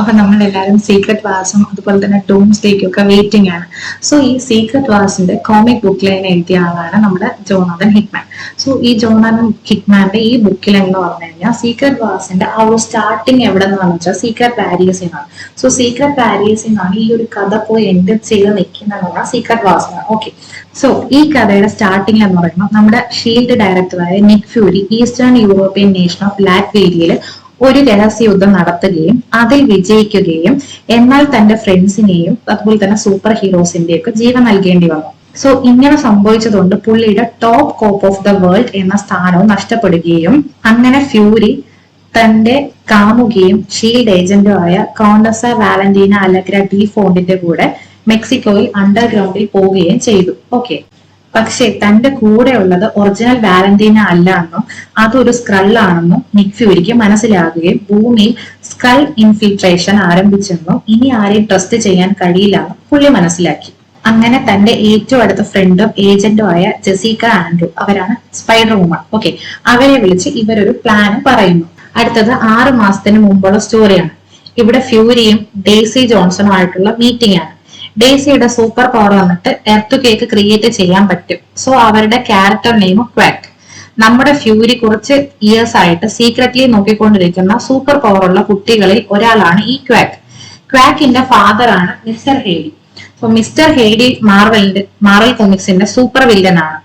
അപ്പൊ നമ്മളെല്ലാവരും സീക്രട്ട് വാർസും അതുപോലെ തന്നെ ഡൂംസ്ഡേക്കും ഒക്കെ വെയിറ്റിംഗ് ആണ്. സോ ഈ സീക്രട്ട് വാർസിന്റെ കോമിക് ബുക്ക് ലൈൻ എഴുതിയ ആളാണ് നമ്മുടെ ജോനാഥൻ ഹിക്മാൻ. സോ ഈ ജോനാഥൻ ഹിക്മാന്റെ ഈ ബുക്കിൽ എന്ന് പറഞ്ഞു കഴിഞ്ഞാൽ സീക്രട്ട് വാർസിന്റെ ആ ഒരു സ്റ്റാർട്ടിങ് എവിടെ നിന്നാണെന്ന് വെച്ചാൽ സീക്രട്ട് പാരീസിൽ നിന്നാണ്. സോ സീക്രട്ട് പാരീസിൽ നിന്നാണ് ഈ ഒരു കഥ പോയി എൻഡ് ചെയ്ത് നിൽക്കുന്നതാണ് സീക്രട്ട് വാർസിനാണ്. ഓക്കെ, സോ ഈ കഥയുടെ സ്റ്റാർട്ടിംഗ് എന്ന് പറയുമ്പോൾ നമ്മുടെ ഷീൽഡ് ഡയറക്ടറായ Nick Fury eastern European nation of ലാറ്റ്വേരിയയിൽ ഒരു രഹസ്യ യുദ്ധം നടത്തുകയും അതിൽ വിജയിക്കുകയും എന്നാൽ തന്റെ ഫ്രണ്ട്സിനെയും അതുപോലെ തന്നെ സൂപ്പർ ഹീറോസിന്റെയും ഒക്കെ ജീവൻ നൽകേണ്ടി വന്നു. സോ ഇങ്ങനെ സംഭവിച്ചതുകൊണ്ട് പുള്ളിയുടെ top cop of the world എന്ന സ്ഥാനവും നഷ്ടപ്പെടുകയും അങ്ങനെ ഫ്യൂരി തന്റെ കാമുകിയും ഷീൽഡ് ഏജന്റും ആയ കോണ്ടസ വാലന്റീന അലഗ്ര ഡി ഫോണ്ടിന്റെ കൂടെ മെക്സിക്കോയിൽ അണ്ടർഗ്രൗണ്ടിൽ പോവുകയും ചെയ്തു. ഓക്കെ, പക്ഷെ തന്റെ കൂടെ ഉള്ളത് ഒറിജിനൽ വാലന്റീന അല്ല എന്നും അതൊരു സ്ക്രള്ളാണെന്നും നിക് ഫ്യൂരിക്ക് മനസ്സിലാകുകയും ഭൂമിയിൽ സ്ക്രൾ ഇൻഫിൽട്രേഷൻ ആരംഭിച്ചെന്നും ഇനി ആരെയും ട്രസ്റ്റ് ചെയ്യാൻ കഴിയില്ലെന്നും പുള്ളി മനസ്സിലാക്കി. അങ്ങനെ തന്റെ ഏറ്റവും അടുത്ത ഫ്രണ്ടും ഏജന്റും ആയ ജെസിക്ക ആൻഡ്രൂ, അവരാണ് സ്പൈഡർ വുമൺ. ഓക്കെ, അവരെ വിളിച്ച് ഇവരൊരു പ്ലാൻ പറയുന്നു. അടുത്തത് 6 മാസത്തിന് മുമ്പുള്ള സ്റ്റോറിയാണ്. ഇവിടെ ഫ്യൂരിയും ഡെയ്സി ജോൺസണും ആയിട്ടുള്ള മീറ്റിംഗ് ആണ്. ഡെയ്സിയുടെ സൂപ്പർ പവർ വന്നിട്ട് എർത്ത് കേക്ക് ക്രിയേറ്റ് ചെയ്യാൻ പറ്റും. സോ അവരുടെ ക്യാരക്ടർ നെയിം ക്വാക്ക്. നമ്മുടെ ഫ്യൂരി കുറച്ച് ഇയേഴ്സ് ആയിട്ട് സീക്രറ്റ്ലി നോക്കിക്കൊണ്ടിരിക്കുന്ന സൂപ്പർ പവർ ഉള്ള കുട്ടികളിൽ ഒരാളാണ് ഈ ക്വാക്ക്. ക്വാക്കിന്റെ ഫാദർ ആണ് mister Hyde. So mister Hyde Marvel കോമിക്സിന്റെ സൂപ്പർ വില്ലൻ ആണ്.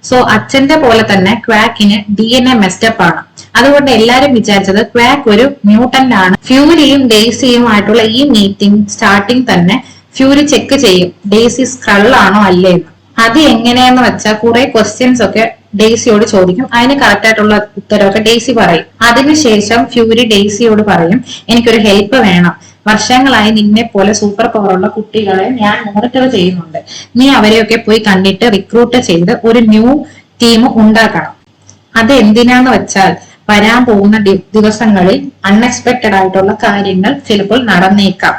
സോ അച്ഛന്റെ പോലെ തന്നെ ക്വാക്കിന് DNA മെസ്റ്റപ്പ് ആണ്. അതുകൊണ്ട് എല്ലാരും വിചാരിച്ചത് ക്വാക്ക് ഒരു മ്യൂട്ടന്റ് ആണ്. ഫ്യൂരിയും ഡെയ്സിയും ആയിട്ടുള്ള ഈ മീറ്റിംഗ് സ്റ്റാർട്ടിങ് തന്നെ ഫ്യൂരി ചെക്ക് ചെയ്യും ഡെയ്സി സ്ക്രള്ളാണോ അല്ലേ എന്ന്. അത് എങ്ങനെയെന്ന് വെച്ചാൽ കുറെ ക്വസ്റ്റ്യൻസ് ഒക്കെ ഡെയ്സിയോട് ചോദിക്കും. അതിന് കറക്റ്റ് ആയിട്ടുള്ള ഉത്തരവൊക്കെ ഡെയ്സി പറയും. അതിനുശേഷം ഫ്യൂരി ഡെയ്സിയോട് പറയും, എനിക്കൊരു ഹെൽപ്പ് വേണം. വർഷങ്ങളായി നിന്നെ പോലെ സൂപ്പർ പവർ ഉള്ള കുട്ടികളെ ഞാൻ മോണിറ്റർ ചെയ്യുന്നുണ്ട്. നീ അവരെയൊക്കെ പോയി കണ്ടിട്ട് റിക്രൂട്ട് ചെയ്ത് ഒരു ന്യൂ ടീം ഉണ്ടാക്കണം. അത് എന്തിനാന്ന് വെച്ചാൽ വരാൻ പോകുന്ന ദിവസങ്ങളിൽ അൺഎക്സ്പെക്ടഡ് ആയിട്ടുള്ള കാര്യങ്ങൾ ചിലപ്പോൾ നടന്നേക്കാം.